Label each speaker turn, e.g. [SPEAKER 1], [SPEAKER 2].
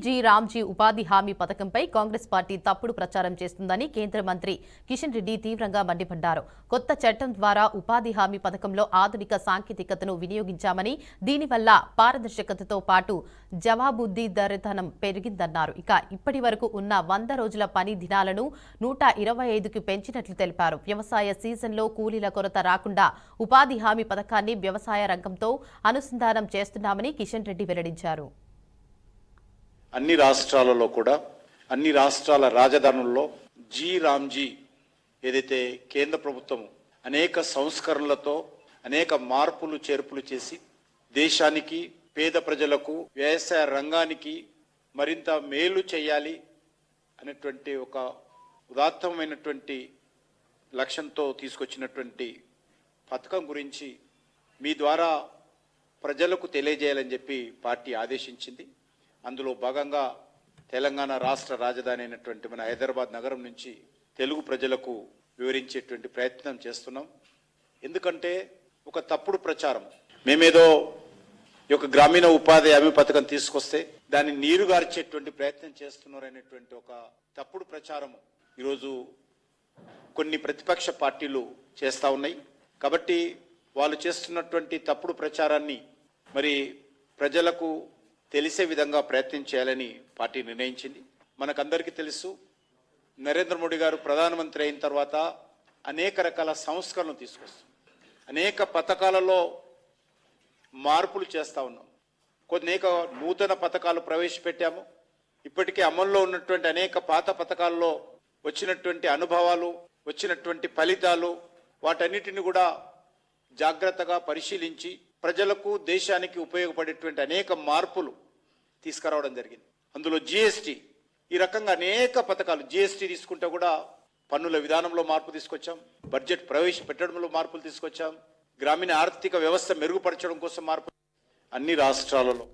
[SPEAKER 1] G Ramji ఉపాధి హామీ పథకంపై Congress party తప్పుడు ప్రచారం చేస్తుందని కేంద్ర మంత్రి కిషన్ రెడ్డి తీవ్రంగా మండిపడ్డారు. కొత్త చట్టం ద్వారా ఉపాధి హామీ పథకంలో ఆధునిక సాంకేతికతను వినియోగించామని, దీనివల్ల పారదర్శకతతో పాటు జవాబుదారీతనం పెరిగిందన్నారు. ఇప్పటి వరకు ఉన్న 100 రోజుల పని దినాలను 125కు పెంచినట్లు తెలిపారు. వ్యవసాయ సీజన్లో కూలీల కొరత రాకుండా ఉపాధి హామీ పథకాన్ని వ్యవసాయ రంగంతో అనుసంధానం చేస్తున్నామని కిషన్ రెడ్డి వెల్లడించారు.
[SPEAKER 2] అన్ని రాష్ట్రాలలో కూడా అన్ని రాష్ట్రాల రాజధానుల్లో జీ రామ్జీ ఏదైతే కేంద్ర ప్రభుత్వం అనేక సంస్కరణలతో అనేక మార్పులు చేర్పులు చేసి దేశానికి, పేద ప్రజలకు, వ్యవసాయ రంగానికి మరింత మేలు చేయాలి అనేటువంటి ఒక ఉదాత్తమైనటువంటి లక్ష్యంతో తీసుకొచ్చినటువంటి పథకం గురించి మీ ద్వారా ప్రజలకు తెలియజేయాలని చెప్పి పార్టీ ఆదేశించింది. అందులో భాగంగా తెలంగాణ రాష్ట్ర రాజధాని అయినటువంటి మన హైదరాబాద్ నగరం నుంచి తెలుగు ప్రజలకు వివరించేటువంటి ప్రయత్నం చేస్తున్నాం. ఎందుకంటే ఒక తప్పుడు ప్రచారం, మేమేదో ఈ యొక్క గ్రామీణ ఉపాధి హామీ పథకం తీసుకొస్తే దాన్ని నీరుగార్చేటువంటి ప్రయత్నం చేస్తున్నారు అనేటువంటి ఒక తప్పుడు ప్రచారం ఈరోజు కొన్ని ప్రతిపక్ష పార్టీలు చేస్తూ ఉన్నాయి. కాబట్టి వాళ్ళు చేస్తున్నటువంటి తప్పుడు ప్రచారాన్ని మరి ప్రజలకు తెలిసే విధంగా ప్రయత్నం చేయాలని పార్టీ నిర్ణయించింది. మనకందరికీ తెలుసు, నరేంద్ర మోడీ గారు ప్రధానమంత్రి అయిన తర్వాత అనేక రకాల సంస్కరణలు తీసుకొస్తాం, అనేక పథకాలలో మార్పులు చేస్తూ ఉన్నాం, అనేక నూతన పథకాలు ప్రవేశపెట్టాము. ఇప్పటికే అమల్లో ఉన్నటువంటి అనేక పాత పథకాల్లో వచ్చినటువంటి అనుభవాలు, వచ్చినటువంటి ఫలితాలు, వాటన్నిటిని కూడా జాగ్రత్తగా పరిశీలించి ప్రజలకు, దేశానికి ఉపయోగపడేటువంటి అనేక మార్పులు తీసుకురావడం జరిగింది. అందులో జిఎస్టీ, ఈ రకంగా అనేక పథకాలు, జిఎస్టీ తీసుకుంటే కూడా పన్నుల విధానంలో మార్పు తీసుకొచ్చాం, బడ్జెట్ ప్రవేశపెట్టడంలో మార్పులు తీసుకొచ్చాం, గ్రామీణ ఆర్థిక వ్యవస్థ మెరుగుపరచడం కోసం మార్పు అన్ని రాష్ట్రాలలో